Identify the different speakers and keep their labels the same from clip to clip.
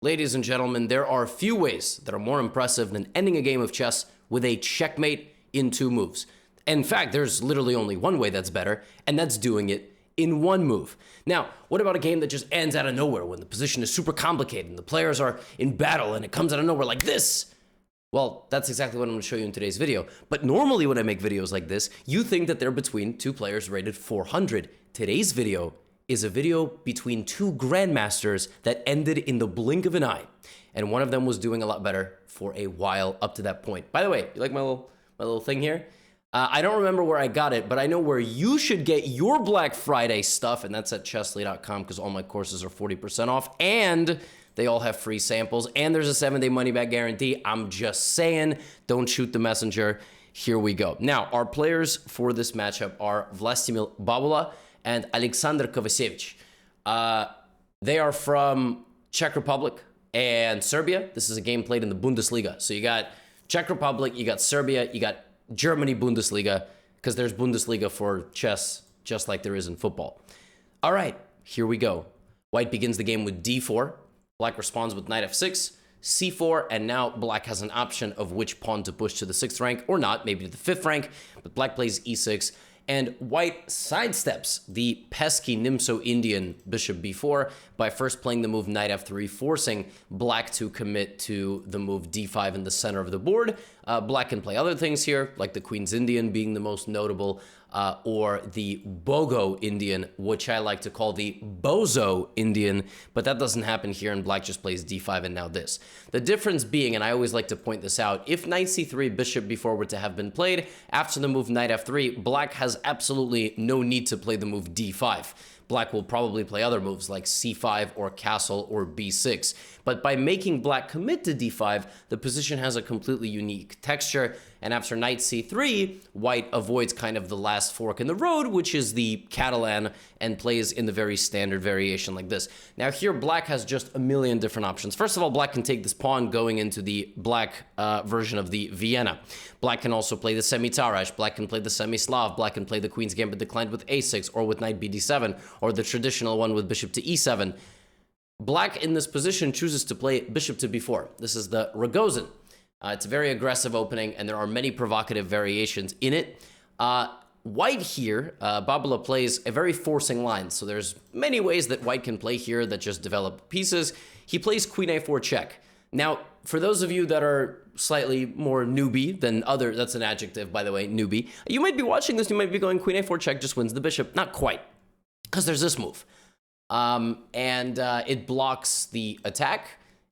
Speaker 1: Ladies and gentlemen, there are few ways that are more impressive than ending a game of chess with a checkmate in 2 moves. In fact, there's literally only one way that's better, and that's doing it in 1 move. Now, what about a game that just ends out of nowhere when the position is super complicated and the players are in battle and it comes out of nowhere like this? Well, that's exactly what I'm going to show you in today's video. But normally when I make videos like this, you think that they're between 2 players rated 400. Today's video is a video between 2 grandmasters that ended in the blink of an eye. And one of them was doing a lot better for a while up to that point. By the way, you like my little thing here? I don't remember where I got it, but I know where you should get your Black Friday stuff, and that's at chessly.com because all my courses are 40% off, and they all have free samples, and there's a 7-day money-back guarantee. I'm just saying, don't shoot the messenger. Here we go. Now, our players for this matchup are Vlastimil Babula and Alexander Kovacevic. They are from Czech Republic and Serbia. This is a game played in the Bundesliga. So you got Czech Republic, you got Serbia, you got Germany Bundesliga, because there's Bundesliga for chess, just like there is in football. All right, here we go. White begins the game with d4. Black responds with knight f6, c4, and now Black has an option of which pawn to push to the 6th rank or not, maybe to the 5th rank, but Black plays e6, and White sidesteps the pesky Nimso-Indian bishop b4 by first playing the move knight f3, forcing Black to commit to the move d5 in the center of the board. Black can play other things here, like the Queen's Indian being the most notable, or the Bogo Indian, which I like to call the Bozo Indian, but that doesn't happen here, and Black just plays d5 and now this. The difference being, and I always like to point this out, if knight c3, bishop b4 were to have been played, after the move knight f3, Black has absolutely no need to play the move d5. Black will probably play other moves like c5 or castle or b6. But by making Black commit to d5, the position has a completely unique texture. And after knight c3, White avoids kind of the last fork in the road, which is the Catalan, and plays in the very standard variation like this. Now here, Black has just a million different options. First of all, Black can take this pawn going into the Black version of the Vienna. Black can also play the semi-Tarrasch. Black can play the semi-Slav. Black can play the Queen's Gambit declined with a6 or with knight bd7, or the traditional one with bishop to e7. Black in this position chooses to play bishop to b4. This is the Rogozin. It's a very aggressive opening, and there are many provocative variations in it. White here, Babula plays a very forcing line, so there's many ways that White can play here that just develop pieces. He plays queen a4 check. Now, for those of you that are slightly more newbie than other, that's an adjective, by the way, newbie, you might be watching this, you might be going queen a4 check just wins the bishop. Not quite, because there's this move. It blocks the attack,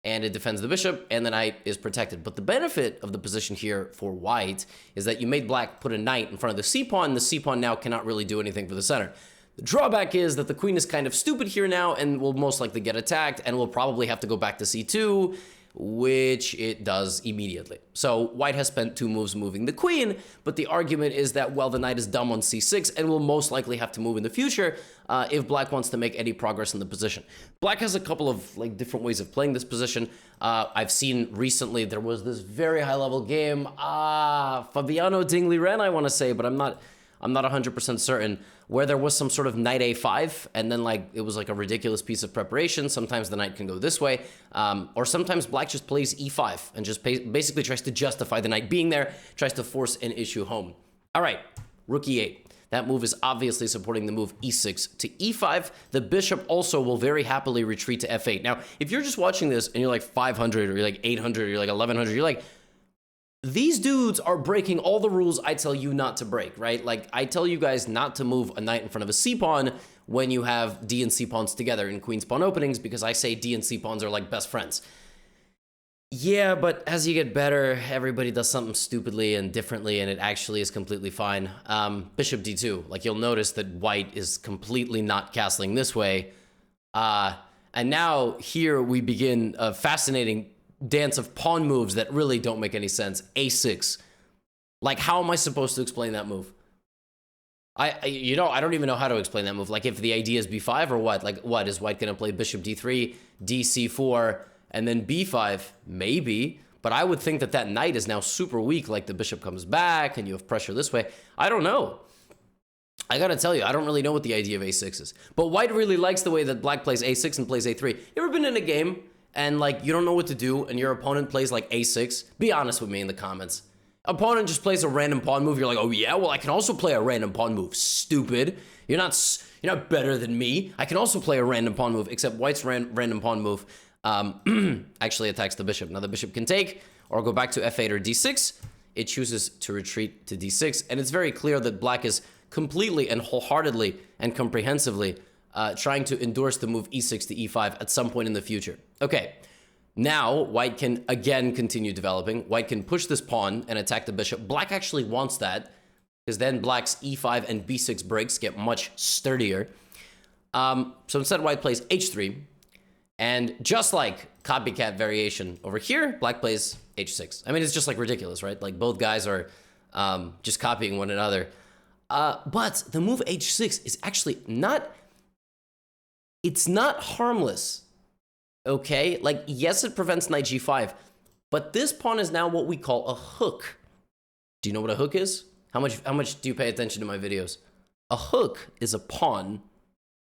Speaker 1: and it defends the bishop, and the knight is protected. But the benefit of the position here for White is that you made Black put a knight in front of the c-pawn, and the c-pawn now cannot really do anything for the center. The drawback is that the queen is kind of stupid here now, and will most likely get attacked, and will probably have to go back to c2, which it does immediately. So White has spent 2 moves moving the queen, but the argument is that, well, the knight is dumb on c6 and will most likely have to move in the future if Black wants to make any progress in the position. Black has a couple of different ways of playing this position. I've seen recently there was this very high-level game, Fabiano Dingley-Ren, I want to say, but I'm not 100% certain, where there was some sort of knight a5, and then it was like a ridiculous piece of preparation. Sometimes the knight can go this way, or sometimes Black just plays e5 and just basically tries to justify the knight being there, tries to force an issue home. All right, rook e8. That move is obviously supporting the move e6 to e5. The bishop also will very happily retreat to f8. Now, if you're just watching this and you're like 500 or you're like 800 or you're like 1100, you're like, these dudes are breaking all the rules I tell you not to break, right? Like, I tell you guys not to move a knight in front of a c-pawn when you have d and c-pawns together in queen's pawn openings, because I say d and c-pawns are like best friends. Yeah, but as you get better, everybody does something stupidly and differently, and it actually is completely fine. Bishop d2, like, you'll notice that White is completely not castling this way. And now here we begin a fascinating dance of pawn moves that really don't make any sense. a6. Like, how am I supposed to explain that move? I don't even know how to explain that move. Like, if the idea is b5 or what? Like, what? Is White going to play bishop d3, dc4, and then b5? Maybe. But I would think that that knight is now super weak. Like, the bishop comes back and you have pressure this way. I don't know. I gotta tell you, I don't really know what the idea of a6 is. But White really likes the way that Black plays a6 and plays a3. You ever been in a game and like you don't know what to do, and your opponent plays like a6, be honest with me in the comments. Opponent just plays a random pawn move. You're like, oh yeah, well I can also play a random pawn move. Stupid. You're not better than me. I can also play a random pawn move, except white's random pawn move actually attacks the bishop. Now the bishop can take or go back to f8 or d6. It chooses to retreat to d6, and it's very clear that black is completely and wholeheartedly and comprehensively trying to endorse the move e6 to e5 at some point in the future. Okay, now white can again continue developing. White can push this pawn and attack the bishop. Black actually wants that, because then black's e5 and b6 breaks get much sturdier. So instead, white plays h3, and just like copycat variation over here, black plays h6. I mean, it's just like ridiculous, right? Like both guys are just copying one another. But the move h6 is actually not, it's not harmless, okay? Like, yes, it prevents knight g5, but this pawn is now what we call a hook. Do you know what a hook is? How much do you pay attention to my videos? A hook is a pawn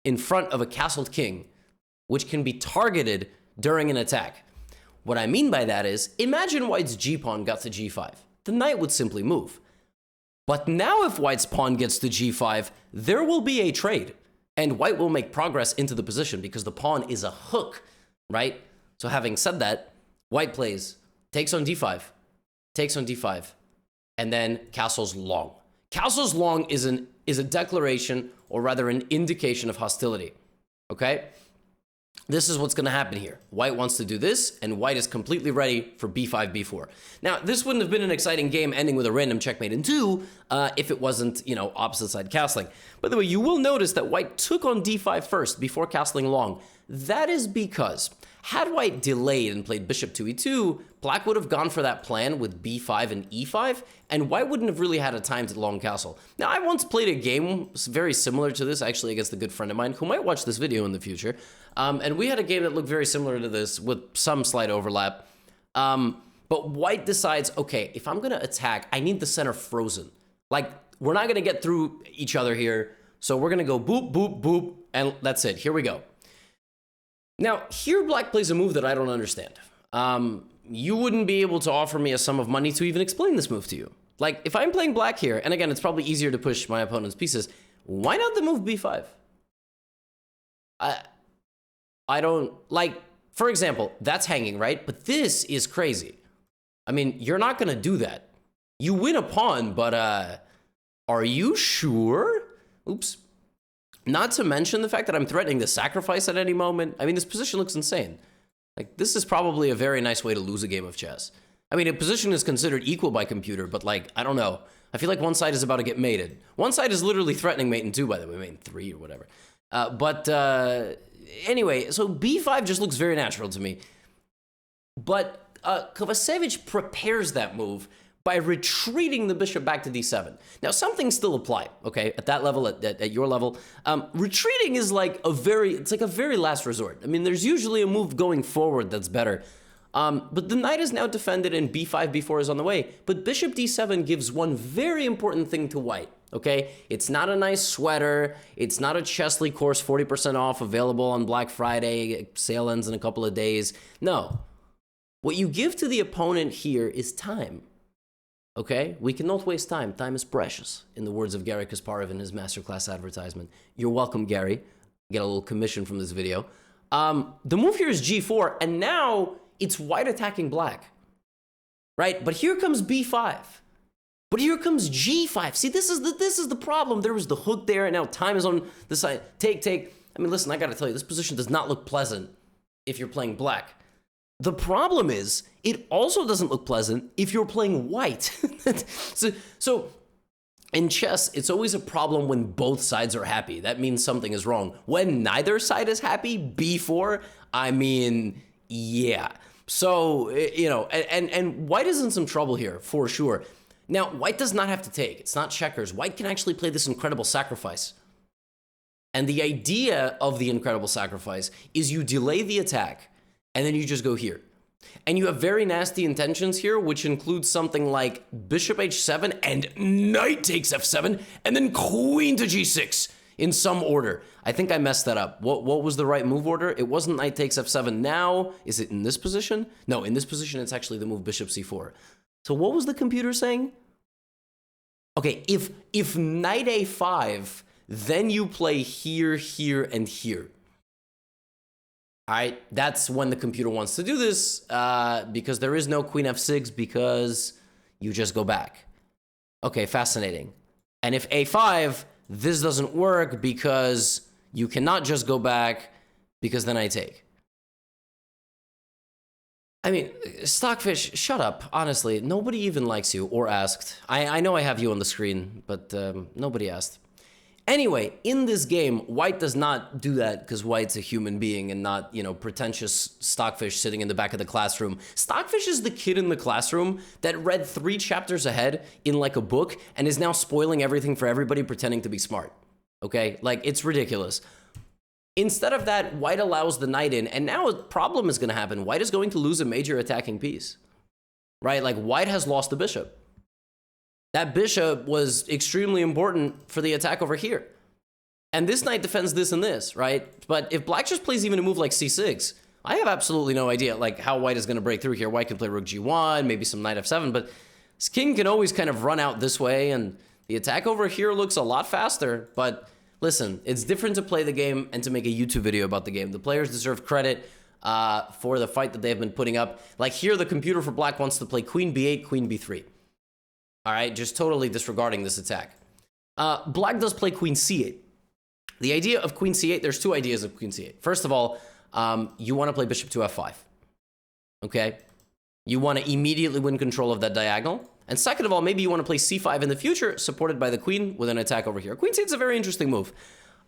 Speaker 1: in front of a castled king, which can be targeted during an attack. What I mean by that is, imagine white's g-pawn got to g5. The knight would simply move. But now if white's pawn gets to g5, there will be a trade, and white will make progress into the position because the pawn is a hook, right? So having said that, white plays, takes on d5, and then castles long. Castles long is a declaration, or rather an indication of hostility, okay? This is what's going to happen here. White wants to do this, and white is completely ready for b5, b4. Now, this wouldn't have been an exciting game ending with a random checkmate in 2 if it wasn't, opposite side castling. By the way, you will notice that white took on d5 first before castling long. That is because had white delayed and played bishop to e2, black would have gone for that plan with b5 and e5, and white wouldn't have really had a time to long castle. Now, I once played a game very similar to this, actually, against a good friend of mine who might watch this video in the future. And we had a game that looked very similar to this with some slight overlap. But white decides, okay, if I'm going to attack, I need the center frozen. Like, we're not going to get through each other here, so we're going to go boop, boop, boop, and that's it. Here we go. Now, here black plays a move that I don't understand. You wouldn't be able to offer me a sum of money to even explain this move to you. Like, if I'm playing black here, and again, it's probably easier to push my opponent's pieces, why not the move b5? I don't, like, for example, that's hanging, right? But this is crazy. I mean, you're not going to do that. You win a pawn, but are you sure? Oops. Not to mention the fact that I'm threatening to sacrifice at any moment. I mean, this position looks insane. Like, this is probably a very nice way to lose a game of chess. I mean, a position is considered equal by computer, but like, I don't know. I feel like one side is about to get mated. One side is literally threatening mate in 2, by the way, mate in 3 or whatever. Anyway, so b5 just looks very natural to me. But Kovacevic prepares that move by retreating the bishop back to d7. Now, some things still apply, okay? At that level, at your level. Retreating is like a very last resort. I mean, there's usually a move going forward that's better. But the knight is now defended and b5, b4 is on the way. But bishop d7 gives one very important thing to white, okay? It's not a nice sweater. It's not a Chesley course 40% off available on Black Friday. Sale ends in a couple of days. No. What you give to the opponent here is time. Okay, we cannot waste time. Time is precious, in the words of Gary Kasparov in his masterclass advertisement. You're welcome, Gary. Get a little commission from this video. The move here is g4, and now it's white attacking black, right? But here comes b5. But here comes g5. See, this is the problem. There was the hook there, and now time is on the side. Take. I mean, listen, I got to tell you, this position does not look pleasant if you're playing black. The problem is, it also doesn't look pleasant if you're playing white. so in chess, it's always a problem when both sides are happy. That means something is wrong. When neither side is happy, b4, I mean, yeah. So, and white is in some trouble here, for sure. Now, white does not have to take. It's not checkers. White can actually play this incredible sacrifice. And the idea of the incredible sacrifice is you delay the attack, and then you just go here. And you have very nasty intentions here, which includes something like bishop h7 and knight takes f7, and then queen to g6. in some order. I think I messed that up. What was the right move order? It wasn't knight takes f7 now. Is it in this position? No, in this position, it's actually the move bishop c4. So what was the computer saying? Okay, if knight a5, then you play here, here, and here. All right, that's when the computer wants to do this, because there is no queen f6 because you just go back. Okay, fascinating. And if a5, this doesn't work because you cannot just go back because then I take. I mean, Stockfish, shut up. Honestly, nobody even likes you or asked. I know I have you on the screen, but nobody asked. Anyway, in this game, White does not do that because White's a human being and not, you know, pretentious Stockfish sitting in the back of the classroom. Stockfish is the kid in the classroom that read 3 chapters ahead in like a book and is now spoiling everything for everybody pretending to be smart. Okay? Like, it's ridiculous. Instead of that, White allows the knight in, and now a problem is going to happen. White is going to lose a major attacking piece. Right? Like, White has lost the bishop. That bishop was extremely important for the attack over here. And this knight defends this and this, right? But if Black just plays even a move like c6, I have absolutely no idea like how White is going to break through here. White can play rook g1, maybe some knight f7, but his king can always kind of run out this way, and the attack over here looks a lot faster. But listen, it's different to play the game and to make a YouTube video about the game. The players deserve credit for the fight that they've been putting up. Like here, the computer for Black wants to play queen b8, queen b3. All right, just totally disregarding this attack. Black does play queen c8. The idea of queen c8, there's 2 ideas of queen c8. First of all, you want to play bishop to f5. Okay? You want to immediately win control of that diagonal. And second of all, maybe you want to play c5 in the future, supported by the queen with an attack over here. Queen c8 is a very interesting move.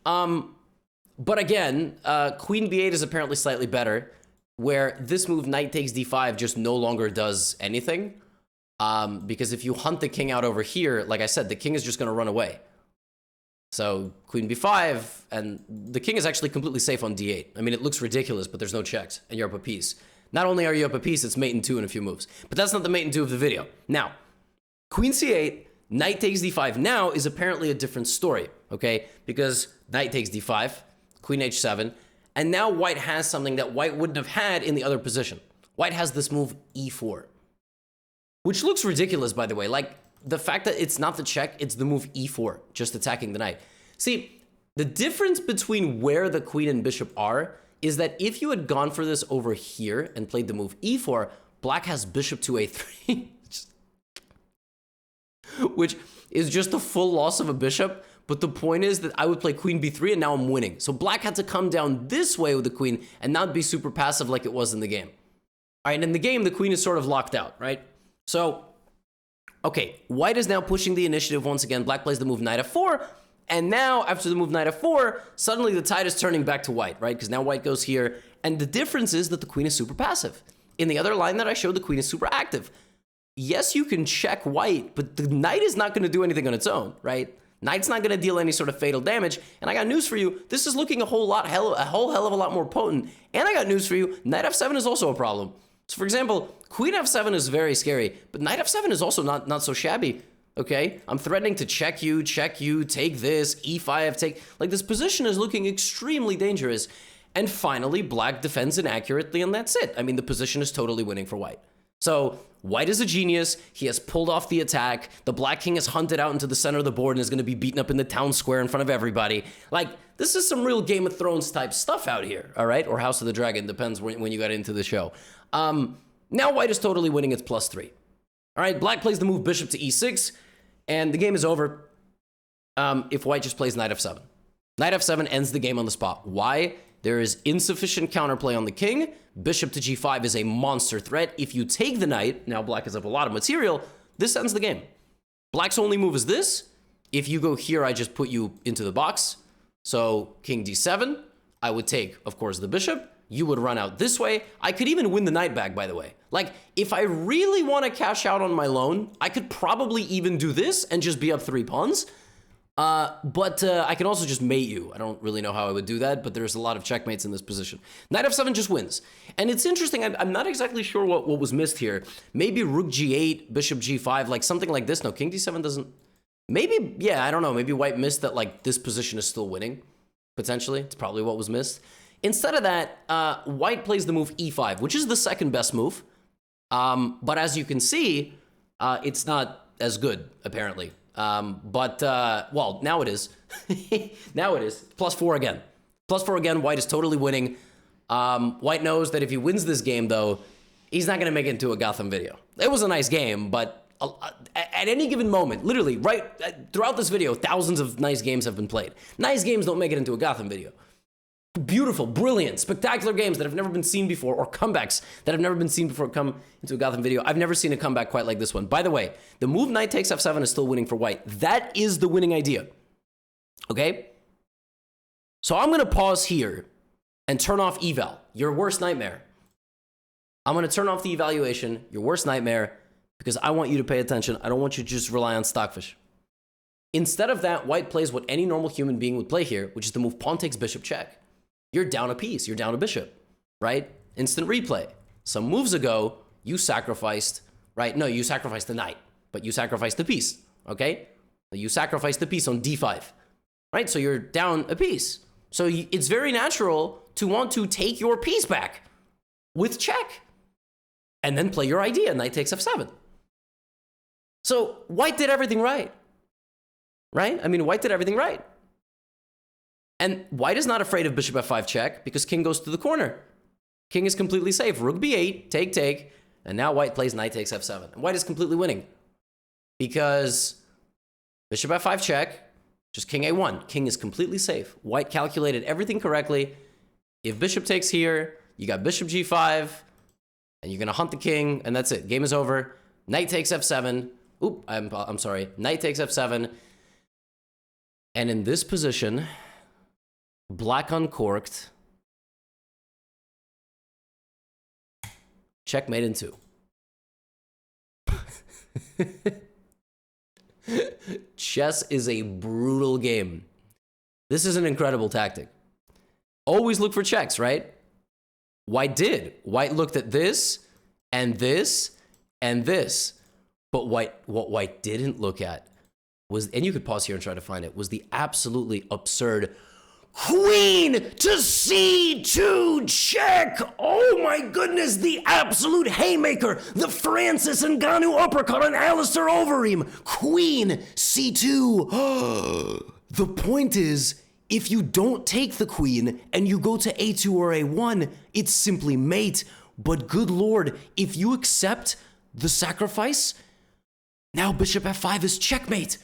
Speaker 1: But again, queen b8 is apparently slightly better, where this move, knight takes d5, just no longer does anything. Because if you hunt the king out over here, like I said, the king is just going to run away. So queen b5, and the king is actually completely safe on d8. I mean, it looks ridiculous, but there's no checks, and you're up a piece. Not only are you up a piece, it's mate in 2 in a few moves. But that's not the mate in 2 of the video. Now, queen c8, knight takes d5 now is apparently a different story, okay? Because knight takes d5, queen h7, and now White has something that White wouldn't have had in the other position. White has this move e4. Which looks ridiculous, by the way. Like, the fact that it's not the check, it's the move e4, just attacking the knight. See, the difference between where the queen and bishop are is that if you had gone for this over here and played the move e4, Black has bishop to a3, which is just a full loss of a bishop. But the point is that I would play queen b3, and now I'm winning. So Black had to come down this way with the queen and not be super passive like it was in the game. All right, and in the game, the queen is sort of locked out, right? So, okay, White is now pushing the initiative once again. Black plays the move knight f4, and now after the move knight f4, suddenly the tide is turning back to White, right? Because now White goes here, and the difference is that the queen is super passive. In the other line that I showed, the queen is super active. Yes, you can check White, but the knight is not going to do anything on its own, right? Knight's not going to deal any sort of fatal damage, and I got news for you. This is looking a whole hell of a lot more potent. And I got news for you. Knight f7 is also a problem. So, for example, queen f7 is very scary, but knight f7 is also not so shabby, okay? I'm threatening to check you, take this, e5, take... Like, this position is looking extremely dangerous. And finally, Black defends inaccurately, and that's it. I mean, the position is totally winning for White. So, White is a genius. He has pulled off the attack. The Black king is hunted out into the center of the board and is going to be beaten up in the town square in front of everybody. Like, this is some real Game of Thrones type stuff out here, all right? Or House of the Dragon, depends when you got into the show. Now White is totally winning. It's +3. All right, Black plays the move bishop to e6, and the game is over if White just plays knight f7. Knight f7 ends the game on the spot. Why? There is insufficient counterplay on the king. Bishop to g5 is a monster threat. If you take the knight, now Black is up a lot of material, this ends the game. Black's only move is this. If you go here, I just put you into the box. So king d7, I would take, of course, the bishop. You would run out this way. I could even win the knight back, by the way. Like, if I really want to cash out on my loan, I could probably even do this and just be up 3 pawns. But I can also just mate you. I don't really know how I would do that, but there's a lot of checkmates in this position. Knight f7 just wins. And it's interesting, I'm not exactly sure what was missed here. Maybe rook g8, bishop g5, like something like this. No, king d7 doesn't... Maybe, yeah, I don't know. Maybe white missed that, like, this position is still winning, potentially. It's probably what was missed. Instead of that, white plays the move e5, which is the second best move. But as you can see, it's not as good, apparently. Well, now it is. Now it is. +4 again. +4 again, white is totally winning. White knows that if he wins this game, though, he's not going to make it into a Gotham video. It was a nice game, but at any given moment, literally, right throughout this video, thousands of nice games have been played. Nice games don't make it into a Gotham video. Beautiful, brilliant, spectacular games that have never been seen before, or comebacks that have never been seen before come into a Gotham video. I've never seen a comeback quite like this one. By the way, the move knight takes f7 is still winning for white. That is the winning idea. Okay? So I'm going to pause here and turn off eval, your worst nightmare. I'm going to turn off the evaluation, your worst nightmare, because I want you to pay attention. I don't want you to just rely on Stockfish. Instead of that, white plays what any normal human being would play here, which is the move pawn takes bishop check. You're down a piece. You're down a bishop, right? Instant replay. Some moves ago, you sacrificed, right? No, you sacrificed the knight, but you sacrificed the piece, okay? You sacrificed the piece on d5, right? So you're down a piece. So it's very natural to want to take your piece back with check and then play your idea, knight takes f7. So white did everything right, right? I mean, white did everything right. And white is not afraid of bishop f5 check because king goes to the corner. King is completely safe. Rook b8, take, and now white plays knight takes f7. And white is completely winning because bishop f5 check, just king a1. King is completely safe. White calculated everything correctly. If bishop takes here, you got bishop g5, and you're going to hunt the king, and that's it. Game is over. Knight takes f7. Oop, I'm sorry. Knight takes f7. And in this position, black uncorked. Checkmate in 2. Chess is a brutal game. This is an incredible tactic. Always look for checks, right? White did. White looked at this, and this, and this. But what white didn't look at was, and you could pause here and try to find it, was the absolutely absurd queen to c2 check. Oh my goodness, the absolute haymaker, the Francis Ngannou uppercut on Alistair Overeem. Queen c2. The point is, if you don't take the queen and you go to a2 or a1, it's simply mate. But good lord, if you accept the sacrifice, now bishop f5 is checkmate.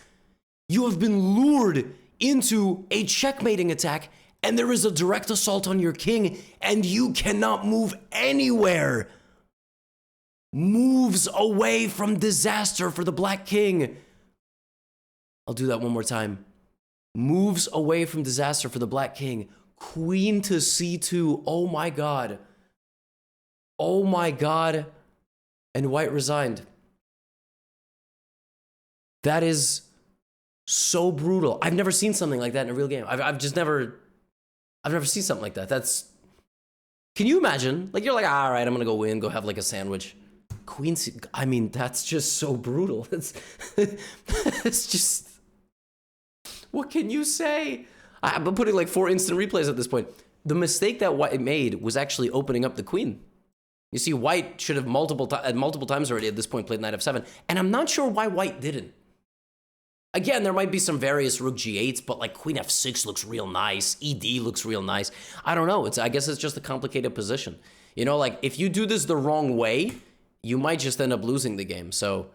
Speaker 1: You have been lured into a checkmating attack, and there is a direct assault on your king, and you cannot move anywhere. Moves away from disaster for the black king. I'll do that one more time. Moves away from disaster for the black king. Queen to c2. Oh my god. Oh my god. And white resigned. That is so brutal. I've never seen something like that in a real game. I've never seen something like that. Can you imagine? Like, you're like, all right, I'm gonna go win, go have like a sandwich. Queen, I mean, that's just so brutal. It's just, what can you say? I've been putting like 4 instant replays at this point. The mistake that white made was actually opening up the queen. You see, white should have multiple times already at this point played knight f7, and I'm not sure why white didn't. Again, there might be some various rook g8s, but like queen f6 looks real nice. Ed looks real nice. I don't know. I guess it's just a complicated position. You know, like if you do this the wrong way, you might just end up losing the game. So,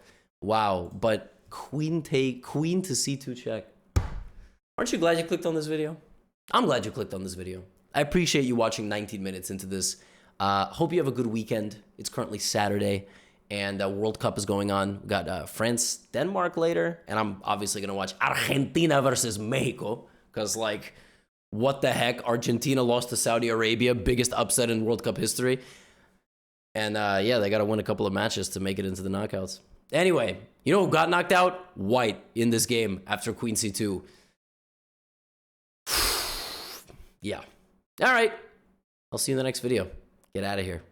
Speaker 1: wow. But queen to c2 check. Aren't you glad you clicked on this video? I'm glad you clicked on this video. I appreciate you watching 19 minutes into this. Hope you have a good weekend. It's currently Saturday. And World Cup is going on. We got France, Denmark later. And I'm obviously going to watch Argentina versus Mexico. Because, like, what the heck? Argentina lost to Saudi Arabia. Biggest upset in World Cup history. And, yeah, they got to win a couple of matches to make it into the knockouts. Anyway, you know who got knocked out? White in this game after queen c2. Yeah. All right. I'll see you in the next video. Get out of here.